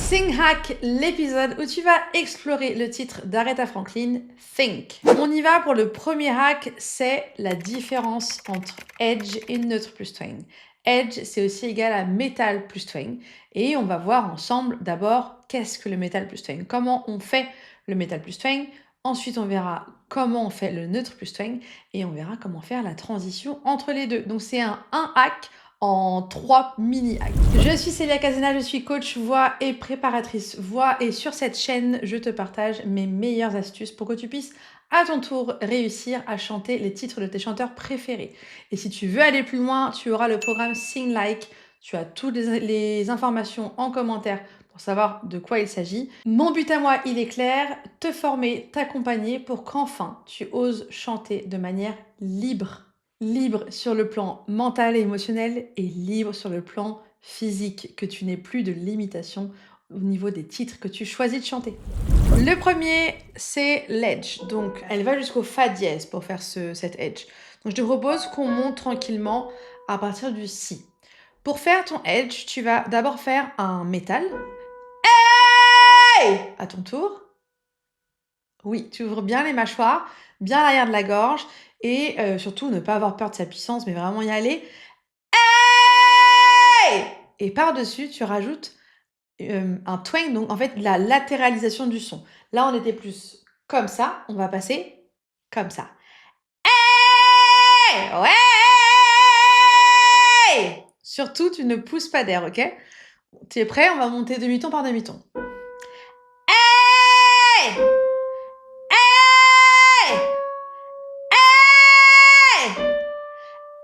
Sing Hack, l'épisode où tu vas explorer le titre d'Aretha Franklin, Think. On y va pour le premier hack, c'est la différence entre edge et neutre plus twang. Edge, c'est aussi égal à metal plus twang. Et on va voir ensemble d'abord qu'est-ce que le metal plus twang, comment on fait le metal plus twang. Ensuite, on verra comment on fait le neutre plus twang et on verra comment faire la transition entre les deux. Donc c'est un hack en 3 mini-hacks. Je suis Célia Casena, je suis coach voix et préparatrice voix et sur cette chaîne, je te partage mes meilleures astuces pour que tu puisses à ton tour réussir à chanter les titres de tes chanteurs préférés. Et si tu veux aller plus loin, tu auras le programme Sing Like. Tu as toutes les informations en commentaire pour savoir de quoi il s'agit. Mon but à moi, il est clair, te former, t'accompagner pour qu'enfin tu oses chanter de manière libre. Libre sur le plan mental et émotionnel et libre sur le plan physique, que tu n'aies plus de limitation au niveau des titres que tu choisis de chanter. Le premier, c'est l'edge. Donc, elle va jusqu'au fa dièse pour faire cet edge. Donc, je te propose qu'on monte tranquillement à partir du si. Pour faire ton edge, tu vas d'abord faire un métal. Hey! À ton tour. Oui, tu ouvres bien les mâchoires, bien l'arrière de la gorge et surtout ne pas avoir peur de sa puissance, mais vraiment y aller. Hey! Et par-dessus, tu rajoutes un twang, donc en fait la latéralisation du son. Là, on était plus comme ça, on va passer comme ça. Hey! Ouais! Surtout, tu ne pousses pas d'air, ok? Tu es prêt? On va monter demi-ton par demi-ton. Hey! Hey! Hey! Hey!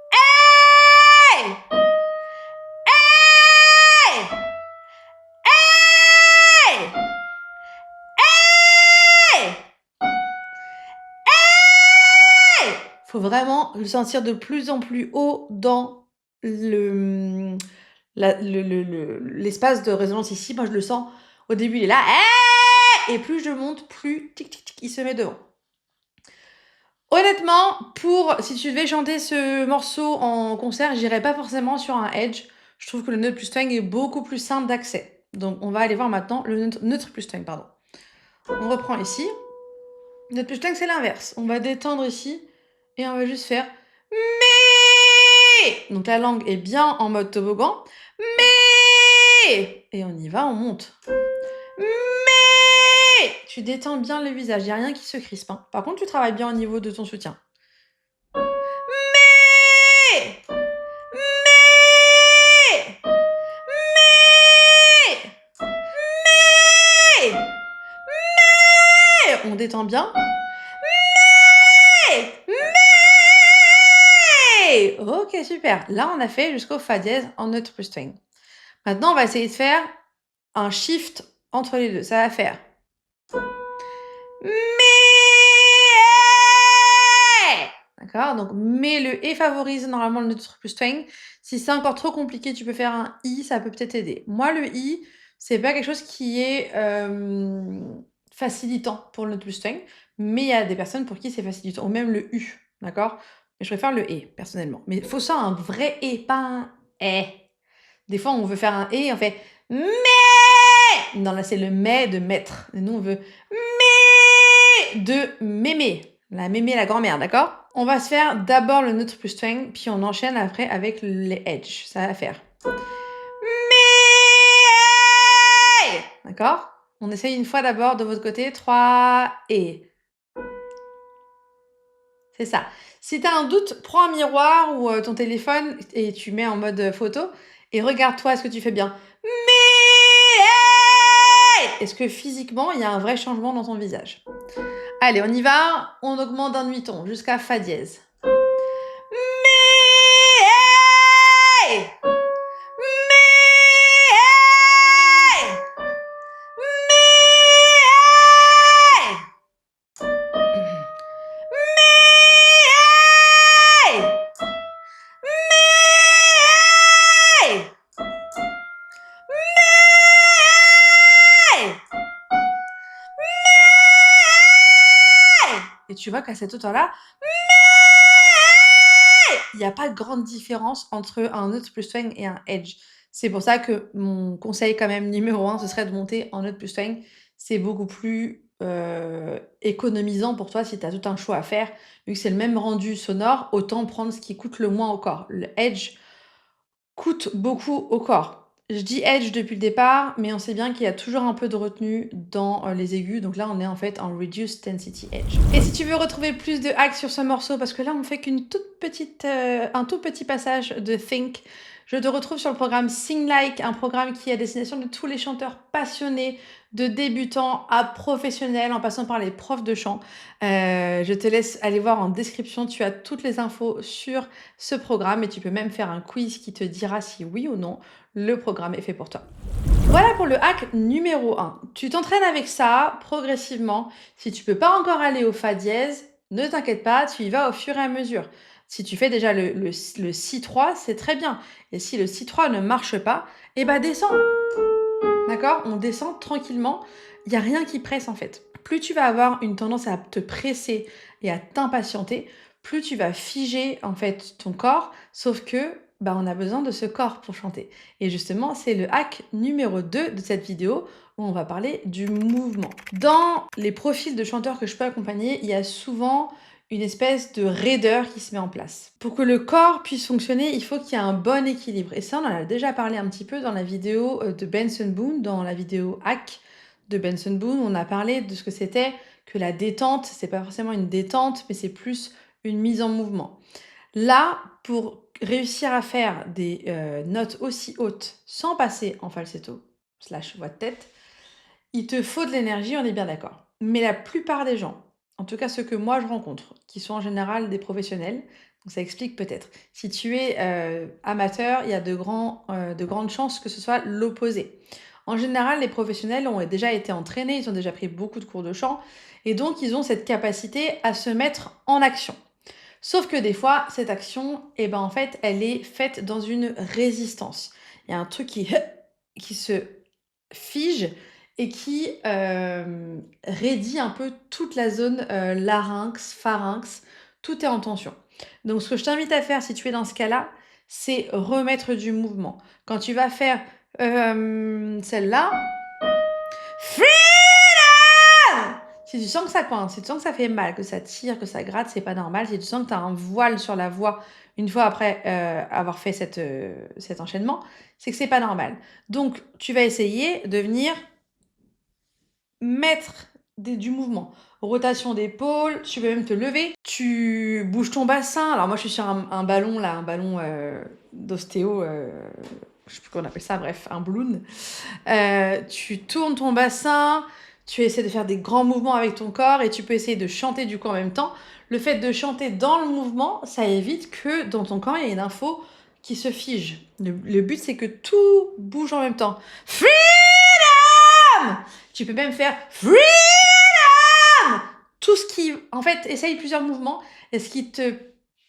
Hey! Hey! Hey! Hey! Faut vraiment le sentir de plus en plus haut dans l'espace de résonance ici. Moi, je le sens au début, il est là. Hey! Et plus je monte, plus tic tic tic, il se met devant. Honnêtement, si tu devais chanter ce morceau en concert, j'irais pas forcément sur un edge. Je trouve que le neutre plus twang est beaucoup plus simple d'accès. Donc, on va aller voir maintenant le neutre plus twang, pardon. On reprend ici. Neutre plus twang, c'est l'inverse. On va détendre ici et on va juste faire mais. Donc, la langue est bien en mode toboggan. Mais. Et on y va, on monte. Mais. Tu détends bien le visage, il n'y a rien qui se crispe. Hein. Par contre, tu travailles bien au niveau de ton soutien. Mais. Mais. Mais. Mais. Mais. On détend bien. Mais. Mais. Ok, super. Là, on a fait jusqu'au fa dièse en neutre plus twang. Maintenant, on va essayer de faire un shift entre les deux. Ça va faire. Mais. D'accord? Donc, mais le et favorise normalement le neutre plus twang. Si c'est encore trop compliqué, tu peux faire un i, ça peut peut-être aider. Moi, le i, c'est pas quelque chose qui est facilitant pour le neutre plus twang, mais il y a des personnes pour qui c'est facilitant, ou même le u, d'accord? Mais je préfère le et, personnellement. Mais il faut ça un vrai et, pas un eh. Des fois, on veut faire un et, on fait mais. Non, là, c'est le mais de maître. Et nous, on veut mais de mémé. La mémé, la grand-mère, d'accord? On va se faire d'abord le neutre plus twang, puis on enchaîne après avec les edge. Ça va faire mais. D'accord? On essaye une fois d'abord de votre côté. 3 et. C'est ça. Si tu as un doute, prends un miroir ou ton téléphone et tu mets en mode photo et regarde-toi, est-ce que tu fais bien? Mais. Est-ce que physiquement, il y a un vrai changement dans ton visage? Allez, on y va. On augmente d'un demi-ton jusqu'à fa dièse. Mais. Et tu vois qu'à cette hauteur-là, il n'y a pas de grande différence entre un neutre plus twang et un edge. C'est pour ça que mon conseil quand même numéro 1, ce serait de monter en note plus twang. C'est beaucoup plus, économisant pour toi si tu as tout un choix à faire. Vu que c'est le même rendu sonore, autant prendre ce qui coûte le moins au corps. Le edge coûte beaucoup au corps. Je dis edge depuis le départ, mais on sait bien qu'il y a toujours un peu de retenue dans, les aigus. Donc là, on est en fait en reduced density edge. Et si tu veux retrouver plus de hacks sur ce morceau, parce que là, on fait qu'une toute petite, un tout petit passage de Think, je te retrouve sur le programme Sing Like, un programme qui est à destination de tous les chanteurs passionnés, de débutants à professionnels, en passant par les profs de chant. Je te laisse aller voir en description, tu as toutes les infos sur ce programme et tu peux même faire un quiz qui te dira si oui ou non le programme est fait pour toi. Voilà pour le hack numéro 1. Tu t'entraînes avec ça progressivement. Si tu peux pas encore aller au fa dièse, ne t'inquiète pas, tu y vas au fur et à mesure. Si tu fais déjà le si3, c'est très bien. Et si le si3 ne marche pas, eh ben descends. D'accord? On descend tranquillement. Il n'y a rien qui presse en fait. Plus tu vas avoir une tendance à te presser et à t'impatienter, plus tu vas figer en fait ton corps. Sauf que on a besoin de ce corps pour chanter. Et justement, c'est le hack numéro 2 de cette vidéo où on va parler du mouvement. Dans les profils de chanteurs que je peux accompagner, il y a souvent une espèce de raideur qui se met en place. Pour que le corps puisse fonctionner, il faut qu'il y ait un bon équilibre. Et ça, on en a déjà parlé un petit peu dans la vidéo de Benson Boone, dans la vidéo hack de Benson Boone. On a parlé de ce que c'était que la détente. C'est pas forcément une détente, mais c'est plus une mise en mouvement. Là, pour réussir à faire des notes aussi hautes sans passer en falsetto / voix de tête, il te faut de l'énergie, on est bien d'accord. Mais la plupart des gens, en tout cas ceux que moi je rencontre, qui sont en général des professionnels, donc ça explique peut-être. Si tu es amateur, il y a de grandes chances que ce soit l'opposé. En général, les professionnels ont déjà été entraînés, ils ont déjà pris beaucoup de cours de chant, et donc ils ont cette capacité à se mettre en action. Sauf que des fois, cette action, en fait, elle est faite dans une résistance. Il y a un truc qui se fige et qui raidit un peu toute la zone larynx, pharynx, tout est en tension. Donc ce que je t'invite à faire si tu es dans ce cas-là, c'est remettre du mouvement. Quand tu vas faire celle-là, si tu sens que ça coince, si tu sens que ça fait mal, que ça tire, que ça gratte, c'est pas normal. Si tu sens que tu as un voile sur la voix une fois après avoir fait cet enchaînement, c'est que c'est pas normal. Donc, tu vas essayer de venir mettre du mouvement. Rotation d'épaule, tu peux même te lever. Tu bouges ton bassin. Alors moi, je suis sur un ballon, là, un ballon d'ostéo, je sais plus comment on appelle ça, bref, un balloon. Tu tournes ton bassin, tu essaies de faire des grands mouvements avec ton corps et tu peux essayer de chanter du coup en même temps. Le fait de chanter dans le mouvement, ça évite que dans ton corps, il y ait une info qui se fige. Le but, c'est que tout bouge en même temps. Freedom! Tu peux même faire Freedom! Tout ce qui... En fait, essaye plusieurs mouvements et ce qui te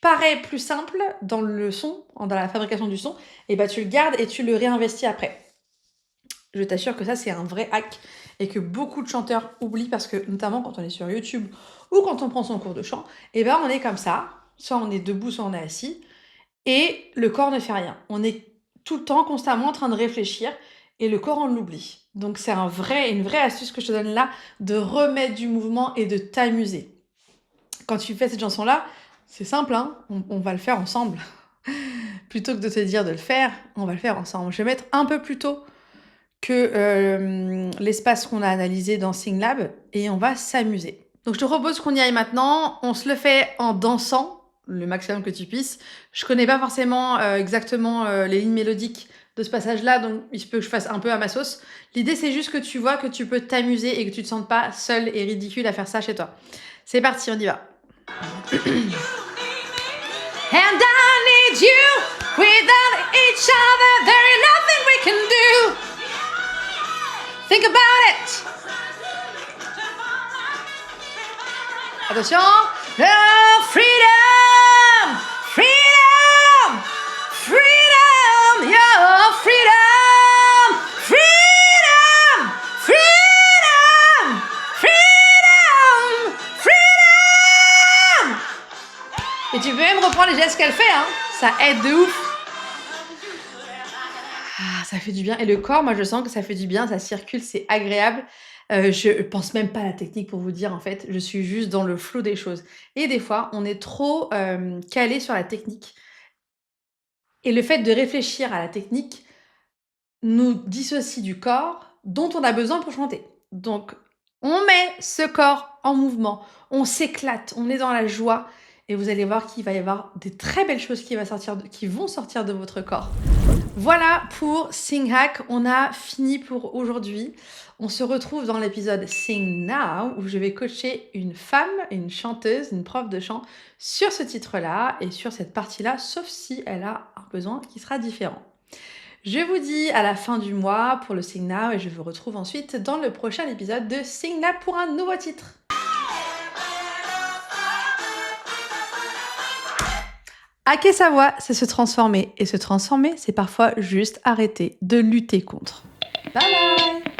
paraît plus simple dans le son, dans la fabrication du son, tu le gardes et tu le réinvestis après. Je t'assure que ça, c'est un vrai hack et que beaucoup de chanteurs oublient parce que, notamment quand on est sur YouTube ou quand on prend son cours de chant, on est comme ça, soit on est debout, soit on est assis, et le corps ne fait rien. On est tout le temps, constamment en train de réfléchir et le corps, on l'oublie. Donc, c'est une vraie astuce que je te donne là, de remettre du mouvement et de t'amuser. Quand tu fais cette chanson-là, c'est simple, hein, on va le faire ensemble. Plutôt que de te dire de le faire, on va le faire ensemble. Je vais mettre un peu plus tôt que l'espace qu'on a analysé dans SingLab et on va s'amuser. Donc je te propose qu'on y aille maintenant. On se le fait en dansant le maximum que tu puisses. Je connais pas forcément exactement les lignes mélodiques de ce passage-là, donc il se peut que je fasse un peu à ma sauce. L'idée, c'est juste que tu vois que tu peux t'amuser et que tu te sentes pas seul et ridicule à faire ça chez toi. C'est parti, on y va. And I need you. Without each other, there is nothing we can do. Think about it. Attention. Oh, freedom, freedom, freedom, your freedom, freedom, freedom, freedom, freedom. Et tu peux même reprendre les gestes qu'elle fait, hein. Ça aide de ouf. Ça fait du bien et le corps, moi, je sens que ça fait du bien, ça circule, c'est agréable. Je pense même pas à la technique pour vous dire, en fait, je suis juste dans le flow des choses et des fois, on est trop, calé sur la technique et le fait de réfléchir à la technique nous dissocie du corps dont on a besoin pour chanter. Donc on met ce corps en mouvement, on s'éclate, on est dans la joie et vous allez voir qu'il va y avoir des très belles choses qui vont sortir de votre corps. Voilà pour Sing Hack, on a fini pour aujourd'hui. On se retrouve dans l'épisode Sing Now où je vais coacher une femme, une chanteuse, une prof de chant sur ce titre-là et sur cette partie-là, sauf si elle a un besoin qui sera différent. Je vous dis à la fin du mois pour le Sing Now et je vous retrouve ensuite dans le prochain épisode de Sing Now pour un nouveau titre. Hacker sa voix, c'est se transformer. Et se transformer, c'est parfois juste arrêter de lutter contre. Bye bye!